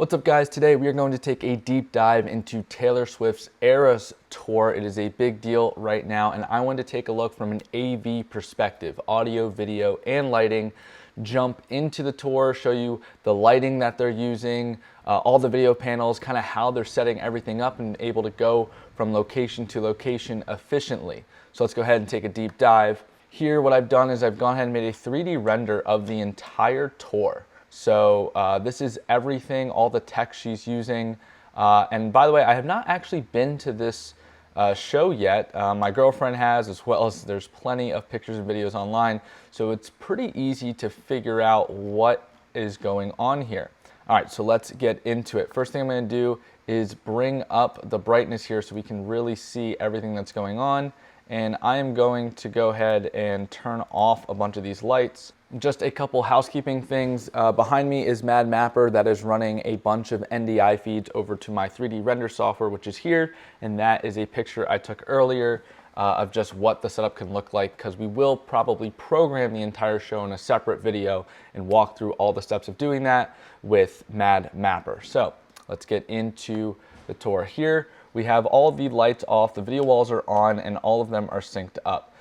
What's up, guys? Today we are going to take a deep dive into Taylor Swift's Eras Tour. It is a big deal right now, and I wanted to take a look from an AV perspective, audio, video, and lighting. Jump into the tour, show you the lighting that they're using, all the video panels, kind of how they're setting everything up and able to go from location to location efficiently. So let's go ahead and take a deep dive. Here, what I've done is I've gone ahead and made a 3D render of the entire tour. So this is everything, all the tech she's using. And by the way, I have not actually been to this show yet. My girlfriend has, as well as there's plenty of pictures and videos online. So it's pretty easy to figure out what is going on here. All right, so let's get into it. First thing I'm going to do is bring up the brightness here so we can really see everything that's going on. And I am going to go ahead and turn off a bunch of these lights. Just a couple housekeeping things. Behind me is Mad Mapper that is running a bunch of NDI feeds over to my 3D render software, which is here. And that is a picture I took earlier of just what the setup can look like, because we will probably program the entire show in a separate video and walk through all the steps of doing that with Mad Mapper. So let's get into the tour. Here we have all the lights off, the video walls are on, and all of them are synced up.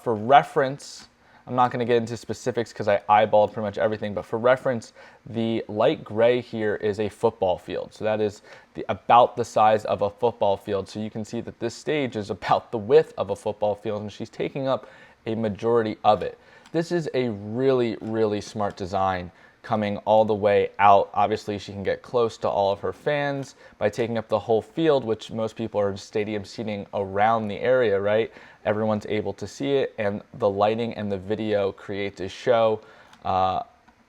For reference, I'm not going to get into specifics because I eyeballed pretty much everything, but for reference, the light gray here is a football field. So that is about the size of a football field. So you can see that this stage is about the width of a football field, and she's taking up a majority of it. This is a really, really smart design coming all the way out. Obviously, she can get close to all of her fans by taking up the whole field, which most people are stadium seating around the area, right? Everyone's able to see it, and the lighting and the video creates a show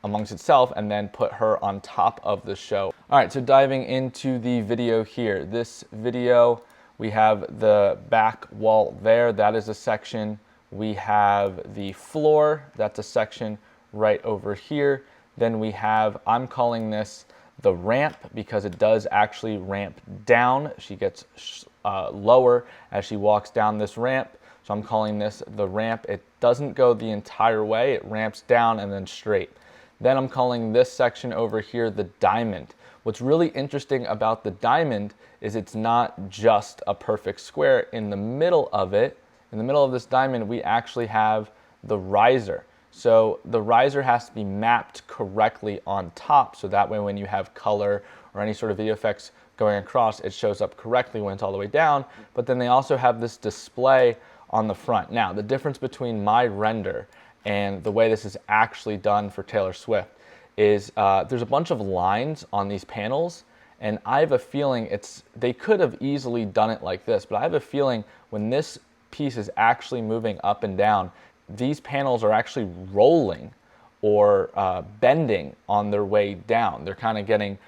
amongst itself and then put her on top of the show. All right, so diving into the video here. This video, we have the back wall there. That is a section. We have the floor. That's a section right over here. Then we have, I'm calling this the ramp because it does actually ramp down. She gets lower as she walks down this ramp. So I'm calling this the ramp. It doesn't go the entire way. It ramps down and then straight. Then I'm calling this section over here the diamond. What's really interesting about the diamond is it's not just a perfect square. In the middle of it, in the middle of this diamond, we actually have the riser. So the riser has to be mapped correctly on top, so that way when you have color or any sort of video effects going across, it shows up correctly when it's all the way down. But then they also have this display on the front. Now, the difference between my render and the way this is actually done for Taylor Swift is there's a bunch of lines on these panels, and I have a feeling they could have easily done it like this, but I have a feeling when this piece is actually moving up and down, these panels are actually rolling or bending on their way down. They're kind of getting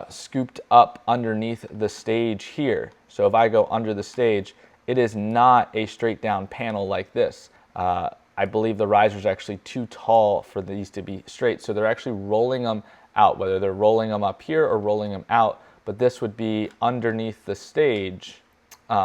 scooped up underneath the stage here. So if I go under the stage, it is not a straight down panel like this. I believe the riser is actually too tall for these to be straight. So they're actually rolling them out, whether they're rolling them up here or rolling them out, but this would be underneath the stage.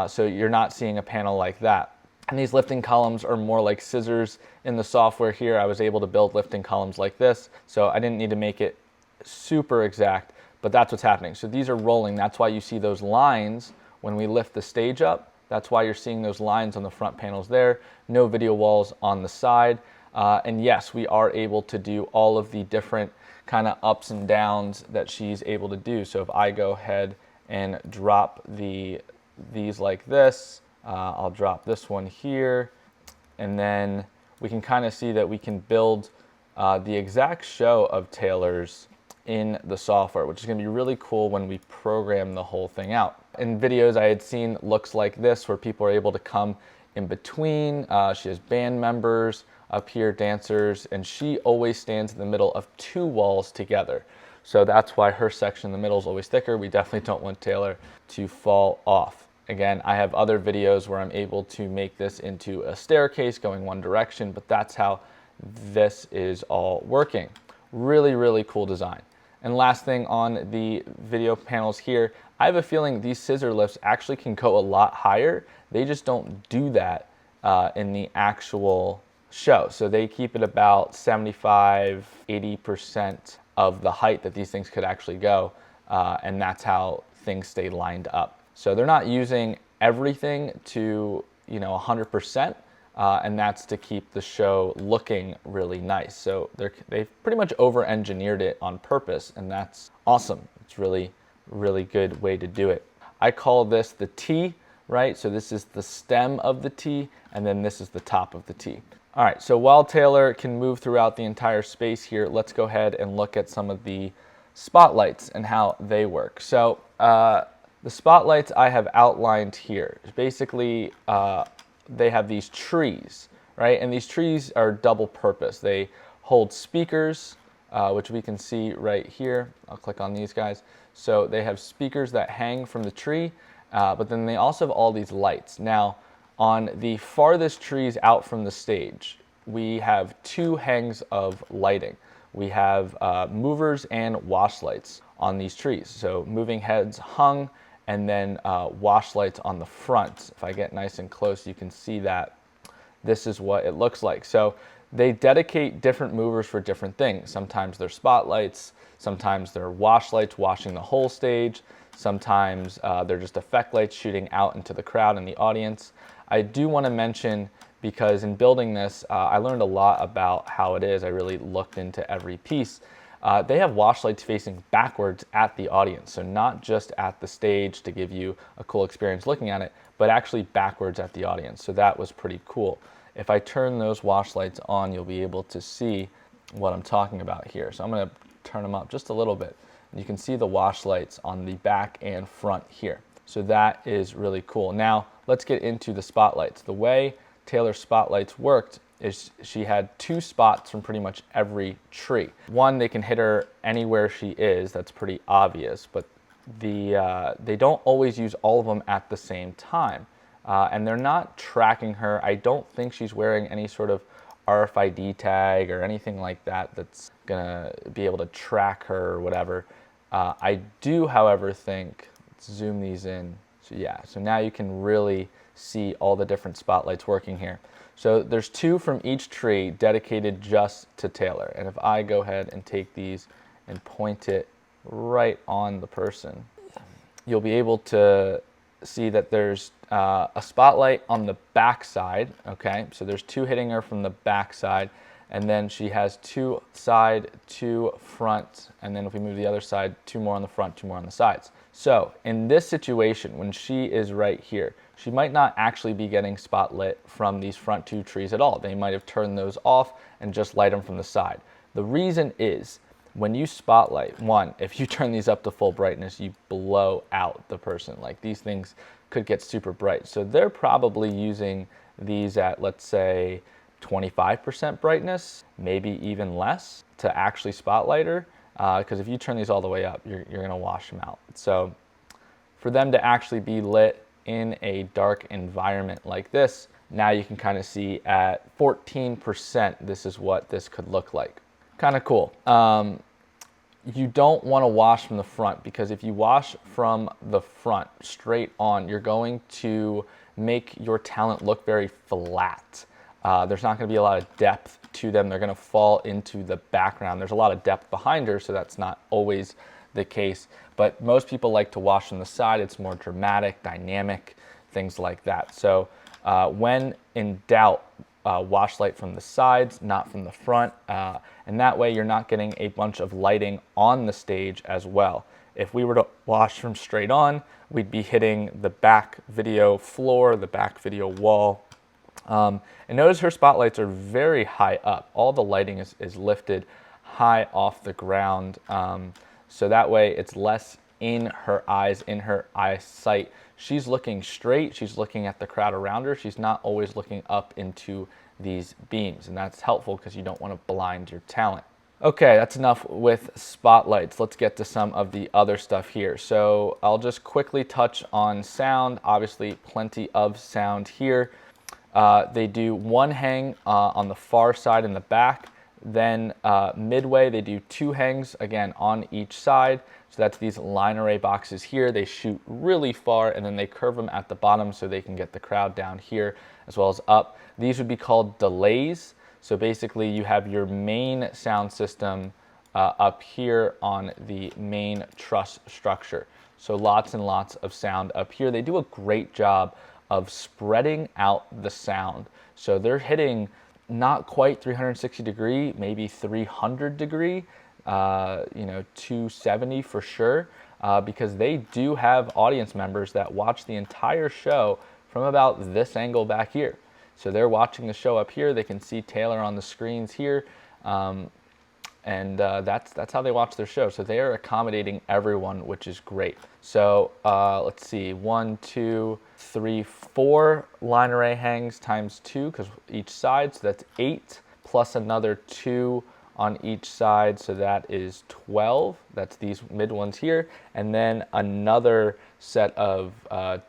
So you're not seeing a panel like that. And these lifting columns are more like scissors. In the software here, I was able to build lifting columns like this, so I didn't need to make it super exact, but that's what's happening. So these are rolling. That's why you see those lines when we lift the stage up. That's why you're seeing those lines on the front panels there. No video walls on the side. And yes, we are able to do all of the different kind of ups and downs that she's able to do. So if I go ahead and drop these like this, I'll drop this one here, and then we can kind of see that we can build the exact show of Taylor's in the software, which is going to be really cool when we program the whole thing out. In videos I had seen looks like this, where people are able to come in between. She has band members up here, dancers, and she always stands in the middle of two walls together. So that's why her section in the middle is always thicker. We definitely don't want Taylor to fall off. Again, I have other videos where I'm able to make this into a staircase going one direction, but that's how this is all working. Really, really cool design. And last thing on the video panels here, I have a feeling these scissor lifts actually can go a lot higher. They just don't do that in the actual show. So they keep it about 75, 80% of the height that these things could actually go. and that's how things stay lined up. So they're not using everything to 100%, and that's to keep the show looking really nice. So they've pretty much over-engineered it on purpose, and that's awesome. It's really good way to do it. I call this the T, right? So this is the stem of the T, and then this is the top of the T. All right, so while Taylor can move throughout the entire space here, let's go ahead and look at some of the spotlights and how they work. So the spotlights I have outlined here. Basically, they have these trees, right? And these trees are double purpose. They hold speakers, which we can see right here. I'll click on these guys. So they have speakers that hang from the tree, but then they also have all these lights. Now, on the farthest trees out from the stage, we have two hangs of lighting. We have movers and wash lights on these trees. So moving heads hung, and then wash lights on the front. If I get nice and close, you can see that this is what it looks like. So they dedicate different movers for different things. Sometimes they're spotlights, sometimes they're wash lights washing the whole stage, sometimes they're just effect lights shooting out into the crowd and the audience. I do want to mention, because in building this, I learned a lot about how it is. I really looked into every piece. They have wash lights facing backwards at the audience, so not just at the stage to give you a cool experience looking at it, but actually backwards at the audience. So that was pretty cool. If I turn those wash lights on, you'll be able to see what I'm talking about here. So I'm going to turn them up just a little bit. You can see the wash lights on the back and front here. So that is really cool. Now let's get into the spotlights. The way Taylor's spotlights worked is she had two spots from pretty much every tree. One, they can hit her anywhere she is. That's pretty obvious, but they don't always use all of them at the same time. And they're not tracking her. I don't think she's wearing any sort of RFID tag or anything like that that's gonna be able to track her or whatever. I do, however, think, let's zoom these in. So yeah, so now you can really see all the different spotlights working here. So there's two from each tree dedicated just to Taylor. And if I go ahead and take these and point it right on the person, you'll be able to see that there's a spotlight on the back side, okay? So there's two hitting her from the back side, and then she has two side, two front, and then if we move the other side, two more on the front, two more on the sides. So in this situation, when she is right here, she might not actually be getting spotlit from these front two trees at all. They might have turned those off and just light them from the side. The reason is, when you spotlight, one, if you turn these up to full brightness, you blow out the person. Like, these things could get super bright. So they're probably using these at, let's say, 25% brightness, maybe even less, to actually spotlight her. Because if you turn these all the way up, you're gonna wash them out. So for them to actually be lit in a dark environment like this, now you can kind of see at 14%, this is what this could look like. Kind of cool. You don't want to wash from the front, because if you wash from the front straight on, you're going to make your talent look very flat. There's not going to be a lot of depth to them. They're going to fall into the background. There's a lot of depth behind her, so that's not always the case. But most people like to wash from the side. It's more dramatic, dynamic, things like that. So when in doubt, wash light from the sides, not from the front, and that way you're not getting a bunch of lighting on the stage as well. If we were to wash from straight on, we'd be hitting the back video floor, the back video wall. And notice her spotlights are very high up. All the lighting is lifted high off the ground, so that way it's less in her eyes, in her eyesight. She's looking straight, she's looking at the crowd around her, she's not always looking up into these beams, and that's helpful because you don't want to blind your talent. Okay, that's enough with spotlights. Let's get to some of the other stuff here. So I'll just quickly touch on sound. Obviously, plenty of sound here. They do one hang on the far side in the back. Then midway, they do two hangs, again, on each side. So that's these line array boxes here. They shoot really far, and then they curve them at the bottom so they can get the crowd down here as well as up. These would be called delays. So basically, you have your main sound system up here on the main truss structure. So lots and lots of sound up here. They do a great job of spreading out the sound. So they're hitting not quite 360 degree, maybe 300 degree, 270 for sure, because they do have audience members that watch the entire show from about this angle back here. So they're watching the show up here. They can see Taylor on the screens here. That's how they watch their show. So they are accommodating everyone, which is great. So let's see, 1, 2, 3, 4 line array hangs times 2, because each side, so that's 8, plus another 2 on each side, so that is 12. That's these mid ones here, and then another set of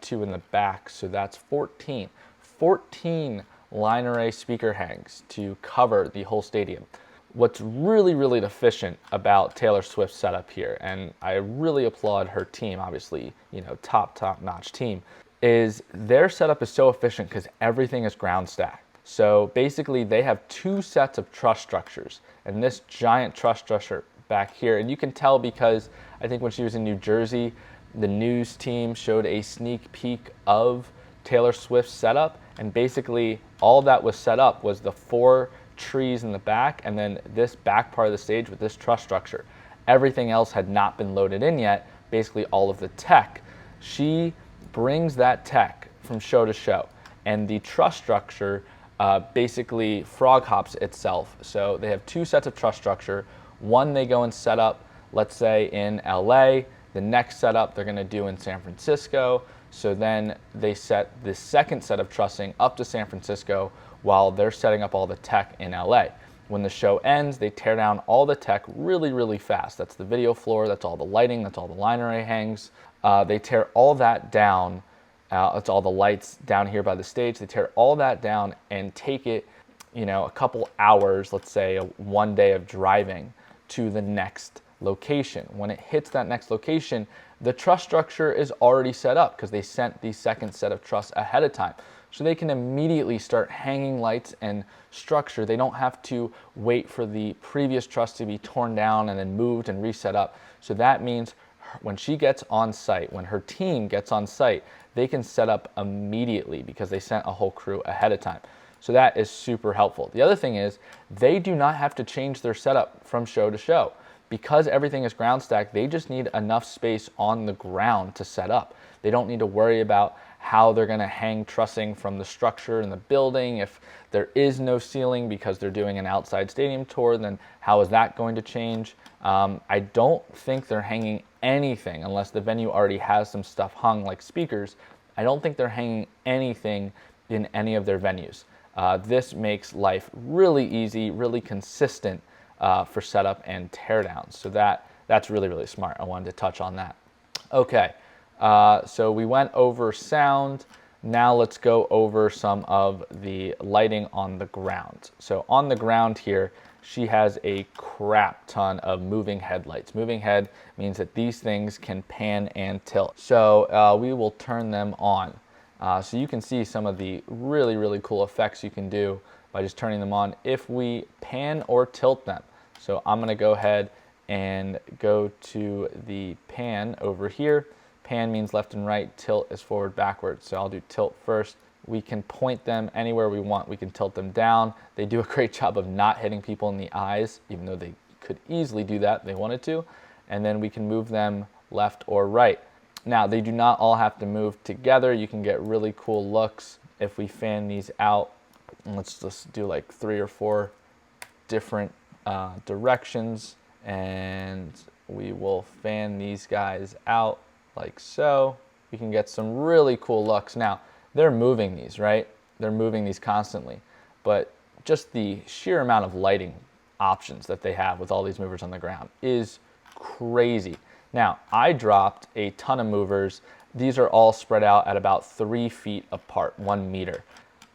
2 in the back, so that's 14. 14 line array speaker hangs to cover the whole stadium. What's really, really efficient about Taylor Swift's setup here, and I really applaud her team, obviously, top-notch team, is their setup is so efficient because everything is ground stacked. So basically they have 2 sets of truss structures, and this giant truss structure back here, and you can tell because I think when she was in New Jersey, the news team showed a sneak peek of Taylor Swift's setup, and basically all that was set up was the 4 trees in the back and then this back part of the stage with this truss structure. Everything else had not been loaded in yet, basically all of the tech. She brings that tech from show to show, and the truss structure basically frog hops itself. So they have 2 sets of truss structure. One they go and set up, let's say in LA, the next setup they're gonna do in San Francisco. So then they set the second set of trussing up to San Francisco while they're setting up all the tech in LA. When the show ends, they tear down all the tech really, really fast. That's the video floor, that's all the lighting, that's all the line array hangs. They tear all that down. That's all the lights down here by the stage. They tear all that down and take it, a couple hours, let's say 1 day of driving to the next location. When it hits that next location, the truss structure is already set up because they sent the second set of truss ahead of time. So they can immediately start hanging lights and structure. They don't have to wait for the previous truss to be torn down and then moved and reset up. So that means when she gets on site, when her team gets on site, they can set up immediately because they sent a whole crew ahead of time. So that is super helpful. The other thing is they do not have to change their setup from show to show. Because everything is ground stacked, they just need enough space on the ground to set up. They don't need to worry about how they're gonna hang trussing from the structure in the building. If there is no ceiling because they're doing an outside stadium tour, then how is that going to change? I don't think they're hanging anything unless the venue already has some stuff hung like speakers. I don't think they're hanging anything in any of their venues. This makes life really easy, really consistent for setup and teardowns. So that's really, really smart. I wanted to touch on that. Okay, so we went over sound. Now let's go over some of the lighting on the ground. So on the ground here, she has a crap ton of moving headlights. Moving head means that these things can pan and tilt. So we will turn them on. So you can see some of the really, really cool effects you can do by just turning them on if we pan or tilt them. So I'm gonna go ahead and go to the pan over here. Pan means left and right, tilt is forward, backwards. So I'll do tilt first. We can point them anywhere we want. We can tilt them down. They do a great job of not hitting people in the eyes, even though they could easily do that if they wanted to. And then we can move them left or right. Now, they do not all have to move together. You can get really cool looks if we fan these out. And let's just do like 3 or 4 different directions, and we will fan these guys out like so. We can get some really cool looks. Now, they're moving these, right? They're moving these constantly, but just the sheer amount of lighting options that they have with all these movers on the ground is crazy. Now, I dropped a ton of movers. These are all spread out at about 3 feet apart, 1 meter.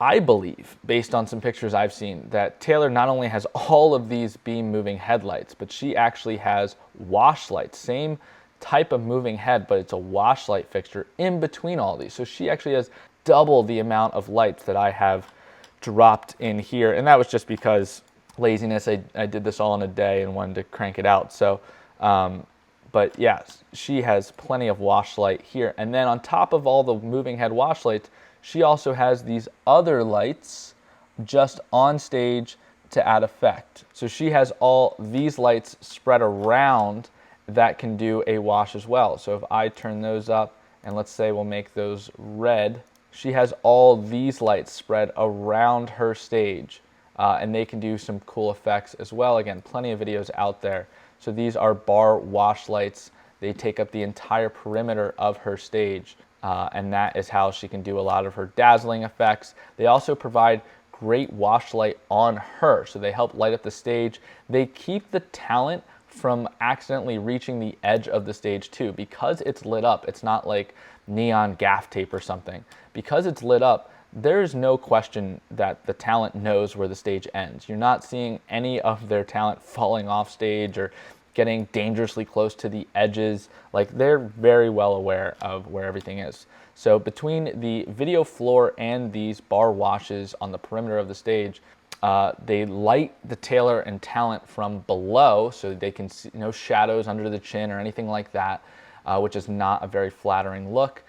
I believe, based on some pictures I've seen, that Taylor not only has all of these beam moving headlights, but she actually has wash lights, same type of moving head, but it's a wash light fixture in between all these. So she actually has double the amount of lights that I have dropped in here. And that was just because laziness, I did this all in a day and wanted to crank it out. So, but yes, she has plenty of wash light here. And then on top of all the moving head wash lights, she also has these other lights just on stage to add effect. So she has all these lights spread around that can do a wash as well. So if I turn those up, and let's say we'll make those red, she has all these lights spread around her stage, and they can do some cool effects as well. Again, plenty of videos out there. So these are bar wash lights. They take up the entire perimeter of her stage, and that is how she can do a lot of her dazzling effects. They also provide great wash light on her, so they help light up the stage. They keep the talent from accidentally reaching the edge of the stage too. Because it's lit up, it's not like neon gaff tape or something. Because it's lit up, there's no question that the talent knows where the stage ends. You're not seeing any of their talent falling off stage or getting dangerously close to the edges. Like, they're very well aware of where everything is. So between the video floor and these bar washes on the perimeter of the stage, they light the tailor and talent from below, so they can see no shadows under the chin or anything like that, which is not a very flattering look.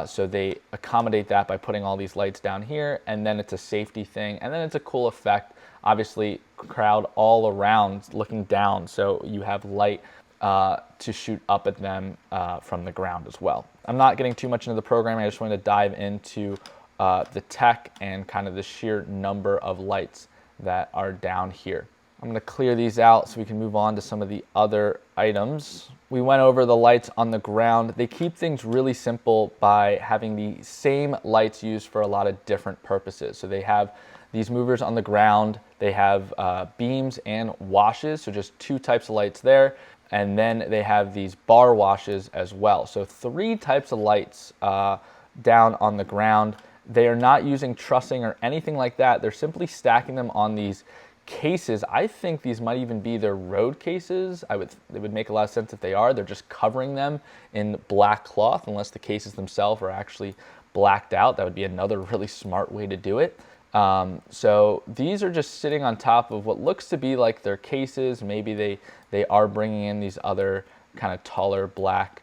So they accommodate that by putting all these lights down here, and then it's a safety thing, and then it's a cool effect. Obviously, crowd all around looking down, so you have light to shoot up at them from the ground as well. I'm not getting too much into the programming. I just wanted to dive into the tech and kind of the sheer number of lights that are down here. I'm going to clear these out so we can move on to some of the other items. We went over the lights on the ground. They keep things really simple by having the same lights used for a lot of different purposes. So they have these movers on the ground. They have beams and washes, so just two types of lights there. And then they have these bar washes as well. So three types of lights down on the ground. They are not using trussing or anything like that. They're simply stacking them on these cases. I think these might even be their road cases. It would make a lot of sense if they are. They're just covering them in black cloth, unless the cases themselves are actually blacked out. That would be another really smart way to do it. So these are just sitting on top of what looks to be like their cases. Maybe they are bringing in these other kind of taller black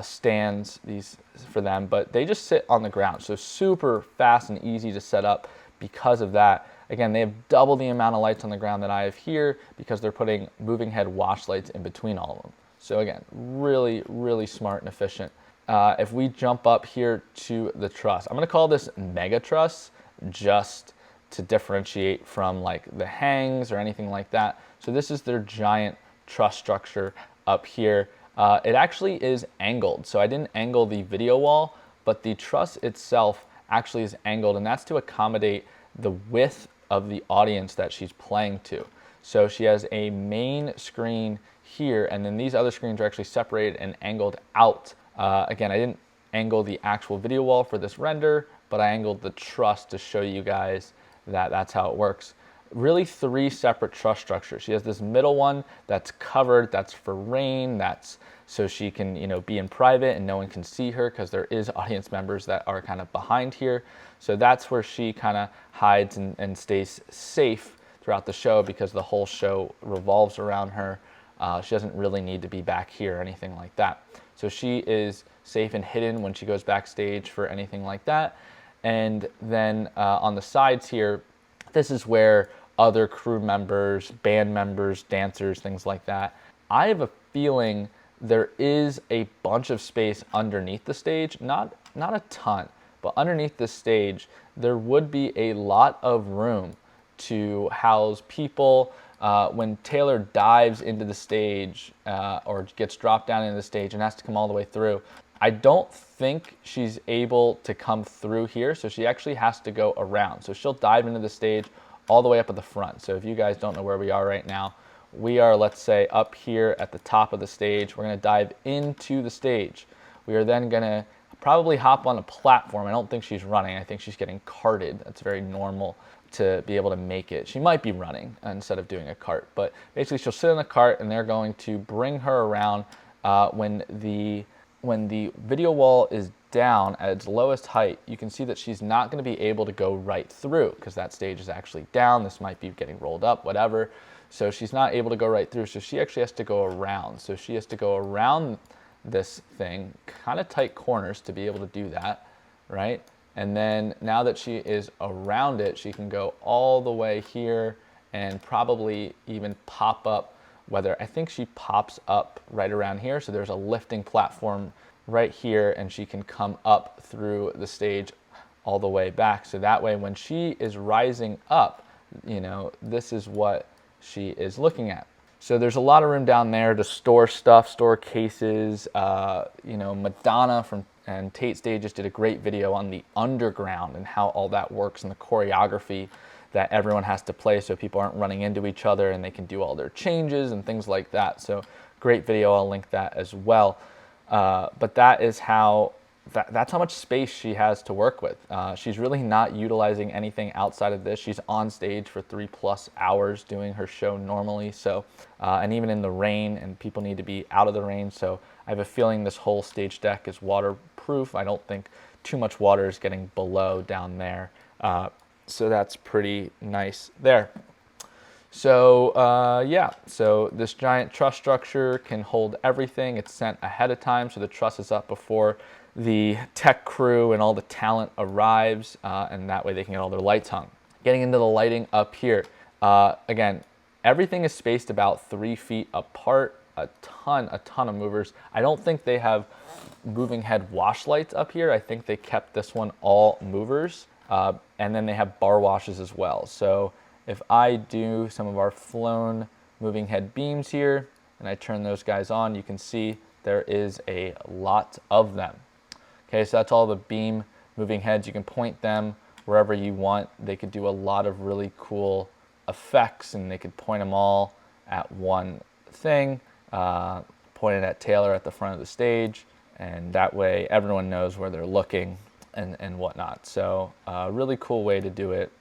stands these for them, but they just sit on the ground. So super fast and easy to set up because of that. Again, they have double the amount of lights on the ground that I have here because they're putting moving head wash lights in between all of them. So again, really, really smart and efficient. If we jump up here to the truss, I'm going to call this mega truss just to differentiate from like the hangs or anything like that. So this is their giant truss structure up here. It actually is angled. So I didn't angle the video wall, but the truss itself actually is angled, and that's to accommodate the width of the audience that she's playing to. So she has a main screen here, and then these other screens are actually separated and angled out. Again, I didn't angle the actual video wall for this render, but I angled the truss to show you guys that that's how it works. Really three separate truss structures. She has this middle one that's covered, that's for rain, that's so she can, you know, be in private and no one can see her because there is audience members that are kind of behind here. So that's where she kind of hides and stays safe throughout the show because the whole show revolves around her. She doesn't really need to be back here or anything like that. So she is safe and hidden when she goes backstage for anything like that. And then on the sides here, this is where other crew members, band members, dancers, things like that. I have a feeling there is a bunch of space underneath the stage, not a ton, but underneath the stage, there would be a lot of room to house people. When Taylor dives into the stage or gets dropped down into the stage and has to come all the way through, I don't think she's able to come through here, so she actually has to go around. So she'll dive into the stage all the way up at the front. So if you guys don't know where we are right now, we are, let's say, up here at the top of the stage. We're going to dive into the stage. We are then going to probably hop on a platform. I don't think she's running. I think she's getting carted. That's very normal to be able to make it. She might be running instead of doing a cart, but basically she'll sit in the cart and they're going to bring her around when the video wall is down at its lowest height, you can see that she's not going to be able to go right through because that stage is actually down. This might be getting rolled up, whatever. So she's not able to go right through. So she actually has to go around. So she has to go around this thing, kind of tight corners to be able to do that, right? And then now that she is around it, she can go all the way here and probably even pop up, whether I think she pops up right around here. So there's a lifting platform right here and she can come up through the stage all the way back. So that way when she is rising up, you know, this is what she is looking at. So there's a lot of room down there to store stuff, store cases. You know, Madonna and Tate Stages did a great video on the underground and how all that works and the choreography that everyone has to play so people aren't running into each other and they can do all their changes and things like that. So great video, I'll link that as well. But that is how, that's how much space she has to work with. She's really not utilizing anything outside of this. She's on stage for 3+ hours doing her show normally. So, and even in the rain, and people need to be out of the rain. So I have a feeling this whole stage deck is waterproof. I don't think too much water is getting below down there. So that's pretty nice there. So yeah, so this giant truss structure can hold everything. It's sent ahead of time, so the truss is up before the tech crew and all the talent arrives, and that way they can get all their lights hung. Getting into the lighting up here, again, everything is spaced about 3 feet apart, a ton of movers. I don't think they have moving head wash lights up here. I think they kept this one all movers. And then they have bar washes as well. So if I do some of our flown moving head beams here and I turn those guys on, you can see there is a lot of them. Okay, so that's all the beam moving heads. You can point them wherever you want. They could do a lot of really cool effects and they could point them all at one thing, point it at Taylor at the front of the stage, and that way everyone knows where they're looking and whatnot. So really cool way to do it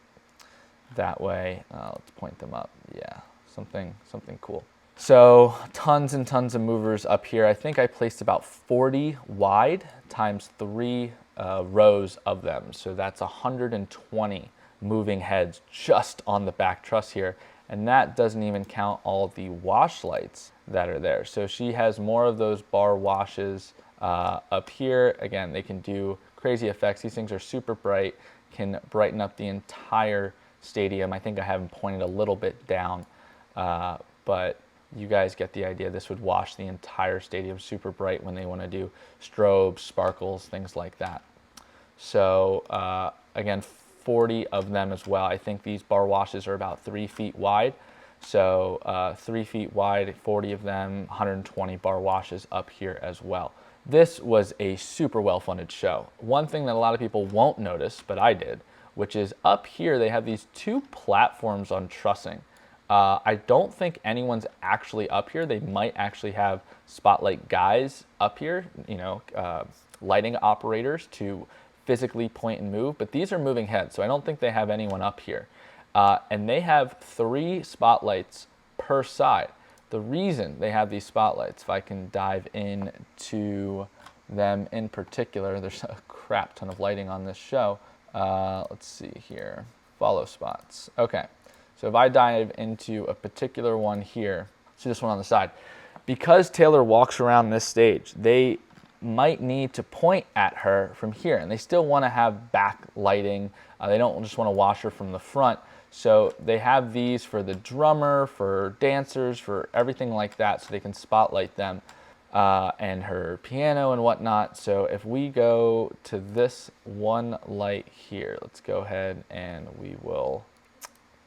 that way. Let's point them up. Yeah, something cool. So tons and tons of movers up here. I think I placed about 40 wide times 3 rows of them. So that's 120 moving heads just on the back truss here. And that doesn't even count all the wash lights that are there. So she has more of those bar washes up here. Again, they can do crazy effects. These things are super bright, can brighten up the entire stadium. I think I have them pointed a little bit down, but you guys get the idea. This would wash the entire stadium super bright when they want to do strobes, sparkles, things like that. So again, 40 of them as well. I think these bar washes are about 3 feet wide. So 3 feet wide, 40 of them, 120 bar washes up here as well. This was a super well-funded show. One thing that a lot of people won't notice, but I did, which is up here they have these 2 platforms on trussing. I don't think anyone's actually up here. They might actually have spotlight guys up here, you know, lighting operators to physically point and move, but these are moving heads, so I don't think they have anyone up here. And they have 3 spotlights per side. The reason they have these spotlights, if I can dive into them in particular, there's a crap ton of lighting on this show. Let's see here, follow spots. Okay, so if I dive into a particular one here, see this one on the side, because Taylor walks around this stage, they might need to point at her from here, and they still want to have back lighting. They don't just want to wash her from the front. So they have these for the drummer, for dancers, for everything like that, so they can spotlight them and her piano and whatnot. So if we go to this one light here, let's go ahead and we will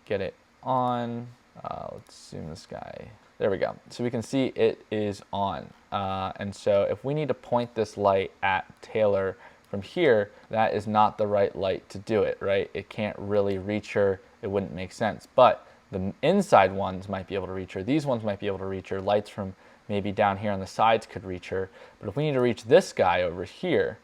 get it on. Let's zoom this guy. There we go. So we can see it is on. And so if we need to point this light at Taylor from here, that is not the right light to do it, right? It can't really reach her. It wouldn't make sense. But the inside ones might be able to reach her. These ones might be able to reach her. Lights from maybe down here on the sides could reach her. But if we need to reach this guy over here,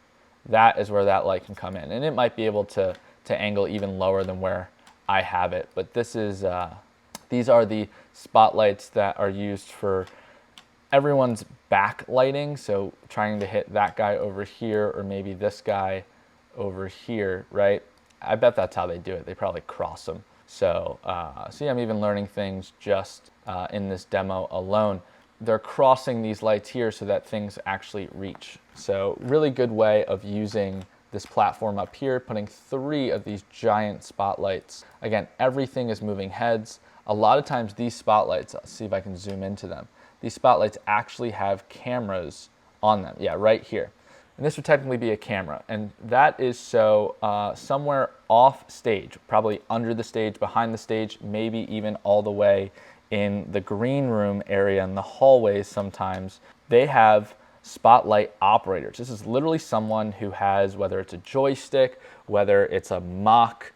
that is where that light can come in. And it might be able to angle even lower than where I have it. But this is, these are the spotlights that are used for everyone's backlighting, so trying to hit that guy over here or maybe this guy over here, right? I bet that's how they do it. They probably cross them. So, see, I'm even learning things just in this demo alone. They're crossing these lights here so that things actually reach. So really good way of using this platform up here, putting 3 of these giant spotlights. Again, everything is moving heads. A lot of times these spotlights, let's see if I can zoom into them. These spotlights actually have cameras on them. Yeah, right here. And this would technically be a camera. And that is so somewhere off stage, probably under the stage, behind the stage, maybe even all the way in the green room area in the hallways sometimes, they have spotlight operators. This is literally someone who has, whether it's a joystick, whether it's a mock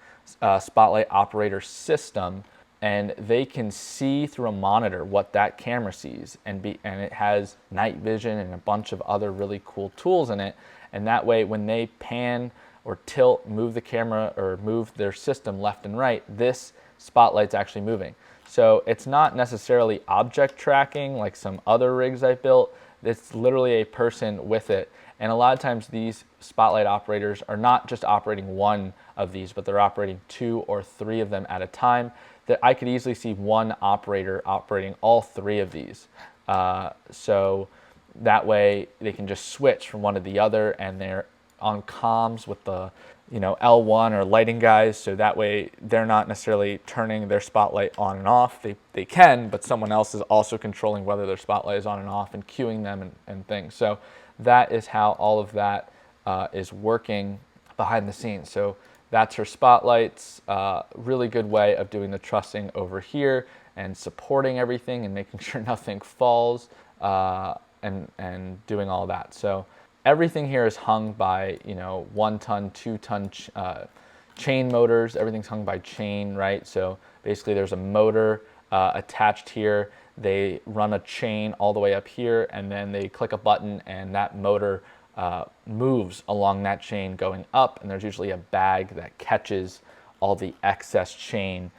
spotlight operator system, and they can see through a monitor what that camera sees, and it has night vision and a bunch of other really cool tools in it. And that way, when they pan or tilt, move the camera or move their system left and right, this spotlight's actually moving. So it's not necessarily object tracking like some other rigs I've built. It's literally a person with it. And a lot of times these spotlight operators are not just operating one of these, but they're operating 2 or 3 of them at a time. That I could easily see one operator operating all 3 of these. So that way they can just switch from one to the other, and they're on comms with the L1 or lighting guys, so that way they're not necessarily turning their spotlight on and off. They can, but someone else is also controlling whether their spotlight is on and off and cueing them and things. So that is how all of that is working behind the scenes. So that's her spotlights. Really good way of doing the trussing over here and supporting everything and making sure nothing falls and doing all that. So everything here is hung by 1 ton, 2 ton chain motors. Everything's hung by chain, right? So basically there's a motor attached here. They run a chain all the way up here, and then they click a button and that motor moves along that chain going up, and there's usually a bag that catches all the excess chain.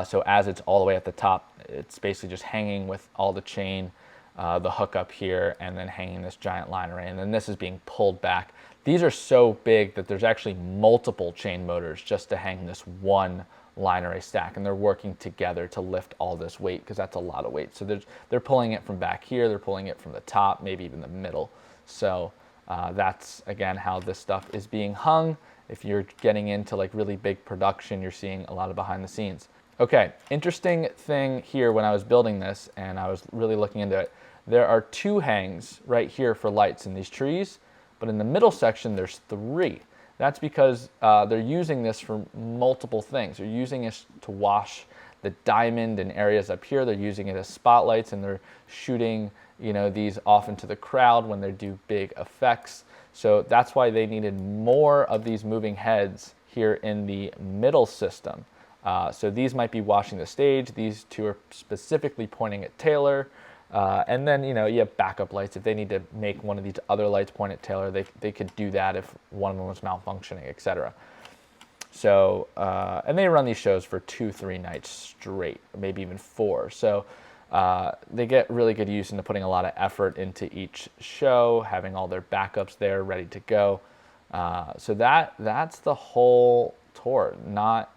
So as it's all the way at the top, it's basically just hanging with all the chain, the hook up here, and then hanging this giant line array, and then this is being pulled back. These are so big that there's actually multiple chain motors just to hang this one line array stack, and they're working together to lift all this weight because that's a lot of weight. So they're pulling it from back here, they're pulling it from the top, maybe even the middle. So that's again how this stuff is being hung. If you're getting into like really big production, you're seeing a lot of behind the scenes. Okay, interesting thing here when I was building this and I was really looking into it, there are 2 hangs right here for lights in these trees, but in the middle section there's 3. That's because they're using this for multiple things. They're using it to wash the diamond in areas up here. They're using it as spotlights, and they're shooting these off into the crowd when they do big effects. So that's why they needed more of these moving heads here in the middle system. So these might be washing the stage. These 2 are specifically pointing at Taylor. And then, you have backup lights. If they need to make one of these other lights point at Taylor, they could do that if one of them was malfunctioning, etc. So, and they run these shows for 2-3 nights straight, maybe even 4. So they get really good use into putting a lot of effort into each show, having all their backups there ready to go. So that's the whole tour.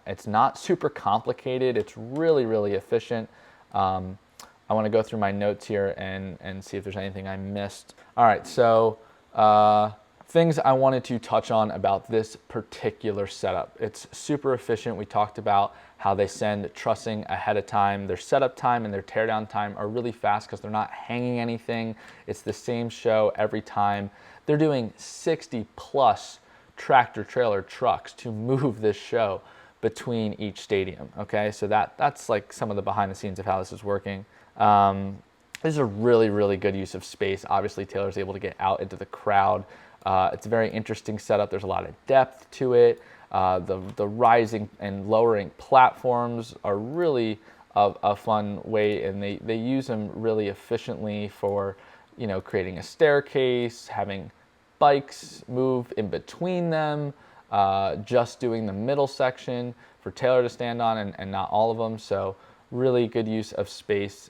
It's not super complicated. It's really, really efficient. I want to go through my notes here and see if there's anything I missed. All right, so things I wanted to touch on about this particular setup. It's super efficient. We talked about how they send trussing ahead of time. Their setup time and their teardown time are really fast because they're not hanging anything. It's the same show every time. They're doing 60 plus tractor trailer trucks to move this show between each stadium. Okay, so that's like some of the behind the scenes of how this is working. This is a really, really good use of space. Obviously, Taylor's able to get out into the crowd. It's a very interesting setup. There's a lot of depth to it. The rising and lowering platforms are really a fun way, and they use them really efficiently for creating a staircase, having bikes move in between them, just doing the middle section for Taylor to stand on and not all of them. So really good use of space.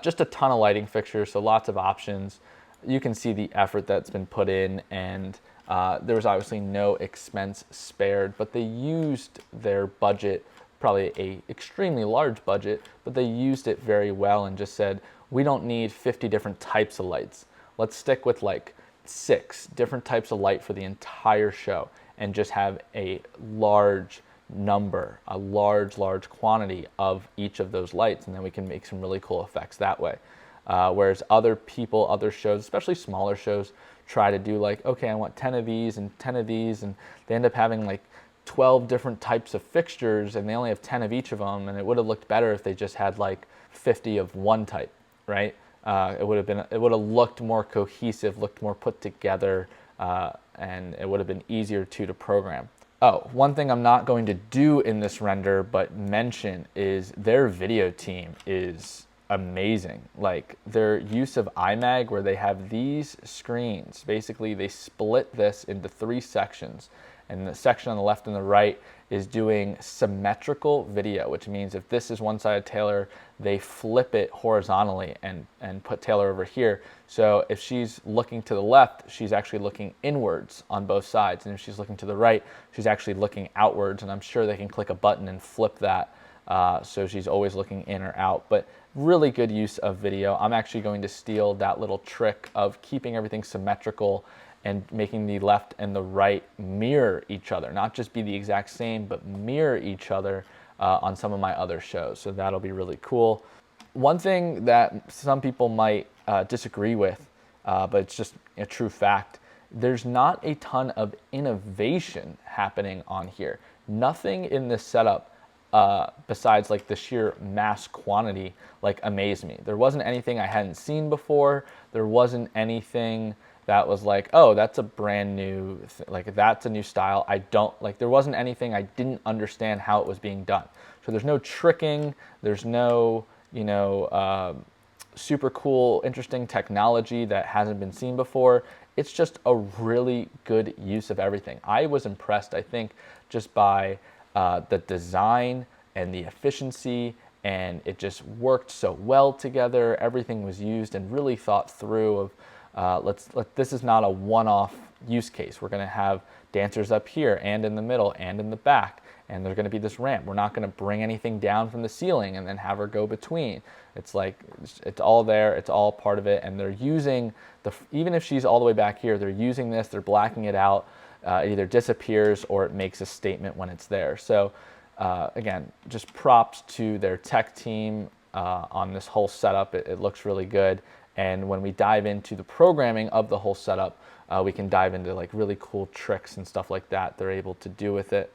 Just a ton of lighting fixtures, so lots of options. You can see the effort that's been put in, and there was obviously no expense spared, but they used their budget, probably a extremely large budget, but they used it very well and just said, we don't need 50 different types of lights. Let's stick with like 6 different types of light for the entire show and just have a large number, a large quantity of each of those lights, and then we can make some really cool effects that way. Whereas other people, other shows, especially smaller shows, try to do like, okay, I want 10 of these and 10 of these, and they end up having like 12 different types of fixtures, and they only have 10 of each of them, and it would have looked better if they just had like 50 of one type, right? It would have looked more cohesive, looked more put together, and it would have been easier to program. Oh, one thing I'm not going to do in this render but mention is their video team is amazing. Like their use of iMag, where they have these screens, basically they split this into 3 sections, and the section on the left and the right is doing symmetrical video, which means if this is one side of Taylor, they flip it horizontally and put Taylor over here. So if she's looking to the left, she's actually looking inwards on both sides. And if she's looking to the right, she's actually looking outwards. And I'm sure they can click a button and flip that. So she's always looking in or out. But really good use of video. I'm actually going to steal that little trick of keeping everything symmetrical and making the left and the right mirror each other, not just be the exact same, but mirror each other on some of my other shows. So that'll be really cool. One thing that some people might disagree with, but it's just a true fact, there's not a ton of innovation happening on here. Nothing in this setup besides like the sheer mass quantity like amazed me. There wasn't anything I hadn't seen before. There wasn't anything that was like, oh, that's a brand new, like that's a new style. There wasn't anything I didn't understand how it was being done. So there's no tricking, there's no, super cool, interesting technology that hasn't been seen before. It's just a really good use of everything. I was impressed, I think, just by the design and the efficiency, and it just worked so well together. Everything was used and really thought through of, this is not a one-off use case. We're going to have dancers up here and in the middle and in the back, and there's going to be this ramp. We're not going to bring anything down from the ceiling and then have her go between. It's like, it's all there, it's all part of it, and they're using, even if she's all the way back here, they're using this, they're blacking it out. It either disappears or it makes a statement when it's there. So again, just props to their tech team on this whole setup. It looks really good. And when we dive into the programming of the whole setup, we can dive into like really cool tricks and stuff like that they're able to do with it.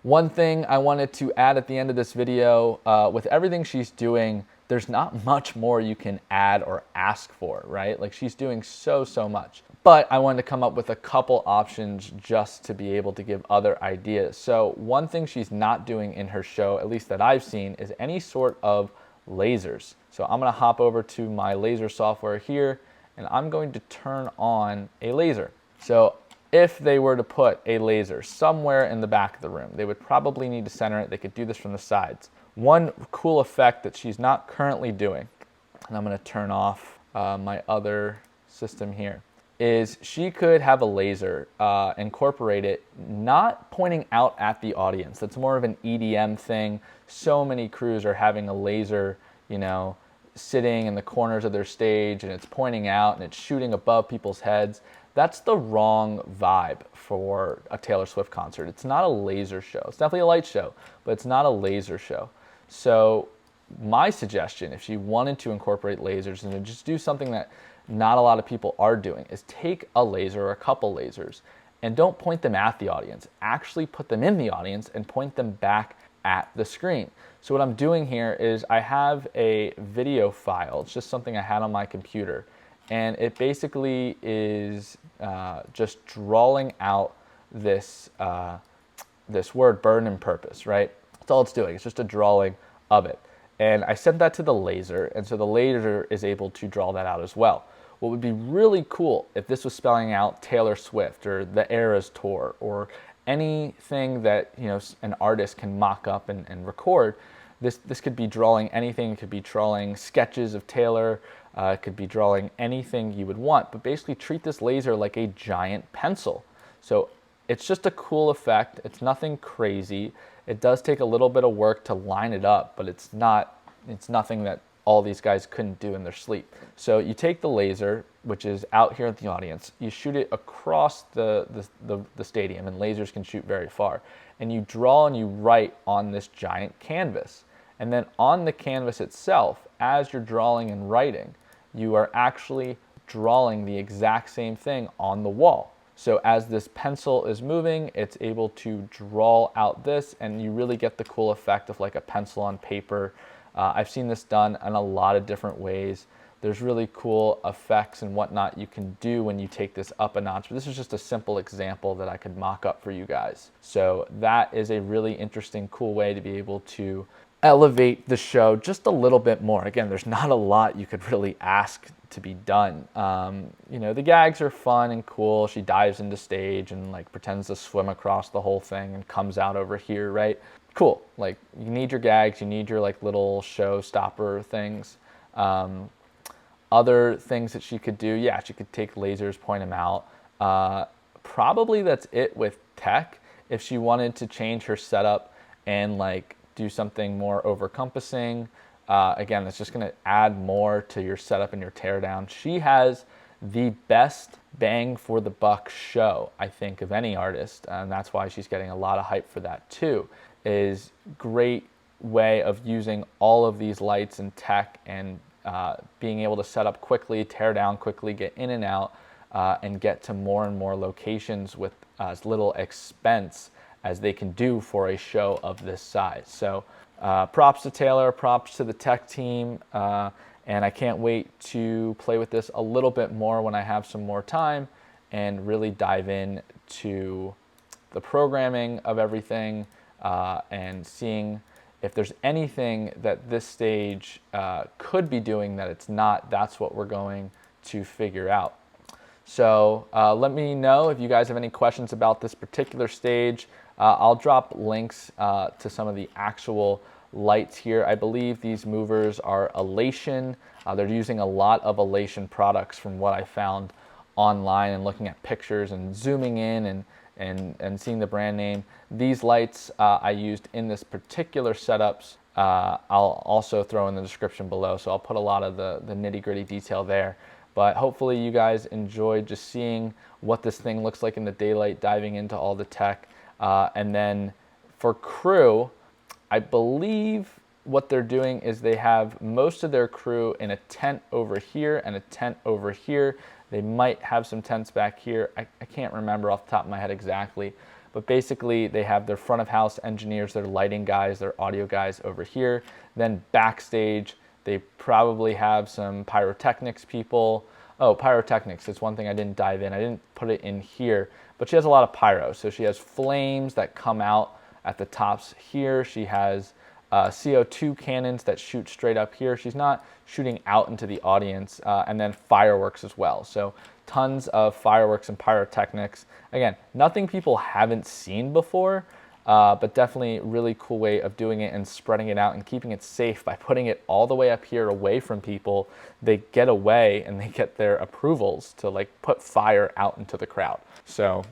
One thing I wanted to add at the end of this video, with everything she's doing, there's not much more you can add or ask for, right? Like she's doing so much. But I wanted to come up with a couple options just to be able to give other ideas. So one thing she's not doing in her show, at least that I've seen, is any sort of lasers. So I'm going to hop over to my laser software here, and I'm going to turn on a laser. So if they were to put a laser somewhere in the back of the room, they would probably need to center it. They could do this from the sides. One cool effect that she's not currently doing, and I'm going to turn off my other system here, is she could have a laser, incorporate it, not pointing out at the audience. That's more of an EDM thing. So many crews are having a laser, sitting in the corners of their stage, and it's pointing out and it's shooting above people's heads. That's the wrong vibe for a Taylor Swift concert. It's not a laser show. It's definitely a light show, but it's not a laser show. So my suggestion, if she wanted to incorporate lasers and to just do something that not a lot of people are doing, is take a laser or a couple lasers and don't point them at the audience. Actually put them in the audience and point them back at the screen. So what I'm doing here is I have a video file. It's just something I had on my computer. And it basically is just drawing out this, this word, burden and purpose, right? That's all it's doing. It's just a drawing of it. And I sent that to the laser, and so the laser is able to draw that out as well. What would be really cool if this was spelling out Taylor Swift or the Eras Tour or anything that an artist can mock up and record, This could be drawing anything. It could be drawing sketches of Taylor. It could be drawing anything you would want, but basically treat this laser like a giant pencil. So it's just a cool effect. It's nothing crazy. It does take a little bit of work to line it up, but it's nothing that all these guys couldn't do in their sleep. So you take the laser, which is out here at the audience, you shoot it across the stadium, and lasers can shoot very far. And you draw and you write on this giant canvas. And then on the canvas itself, as you're drawing and writing, you are actually drawing the exact same thing on the wall. So as this pencil is moving, it's able to draw out this, and you really get the cool effect of like a pencil on paper. I've seen this done in a lot of different ways. There's really cool effects and whatnot you can do when you take this up a notch. But this is just a simple example that I could mock up for you guys. So that is a really interesting, cool way to be able to elevate the show just a little bit more. Again, there's not a lot you could really ask to be done. You know, the gags are fun and cool. She dives into stage and like pretends to swim across the whole thing and comes out over here, right? Cool. Like, you need your gags, you need your like little show stopper things. Other things that she could do, yeah, she could take lasers, point them out. Probably that's it with tech. If she wanted to change her setup and like do something more over-compassing, again, that's just going to add more to your setup and your teardown. She has the best bang for the buck show, I think, of any artist, and that's why she's getting a lot of hype for that too. Is great way of using all of these lights and tech and being able to set up quickly, tear down quickly, get in and out, and get to more and more locations with as little expense as they can do for a show of this size. So props to Taylor, props to the tech team, and I can't wait to play with this a little bit more when I have some more time and really dive in to the programming of everything, and seeing if there's anything that this stage could be doing that it's not. That's what we're going to figure out. So let me know if you guys have any questions about this particular stage. I'll drop links to some of the actual lights here. I believe these movers are Elation. They're using a lot of Elation products from what I found online and looking at pictures and zooming in and seeing the brand name. These lights I used in this particular setups. I'll also throw in the description below, so I'll put a lot of the nitty-gritty detail there. But hopefully you guys enjoyed just seeing what this thing looks like in the daylight, diving into all the tech. And then for crew, I believe what they're doing is they have most of their crew in a tent over here and a tent over here. They might have some tents back here. I can't remember off the top of my head exactly. But basically, they have their front of house engineers, their lighting guys, their audio guys over here. Then backstage, they probably have some pyrotechnics people. Oh, pyrotechnics, it's one thing I didn't dive in. I didn't put it in here, but she has a lot of pyro. So she has flames that come out at the tops here. She has CO2 cannons that shoot straight up here. She's not shooting out into the audience, and then fireworks as well. So tons of fireworks and pyrotechnics. Again, nothing people haven't seen before, but definitely really cool way of doing it and spreading it out and keeping it safe by putting it all the way up here away from people. They get away and they get their approvals to like put fire out into the crowd. So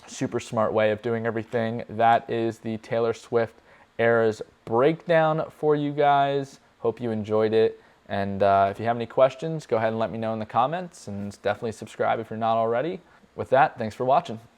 super smart way of doing everything. That is the Taylor Swift Eras breakdown for you guys. Hope you enjoyed it. And if you have any questions, go ahead and let me know in the comments, and definitely subscribe if you're not already. With that, thanks for watching.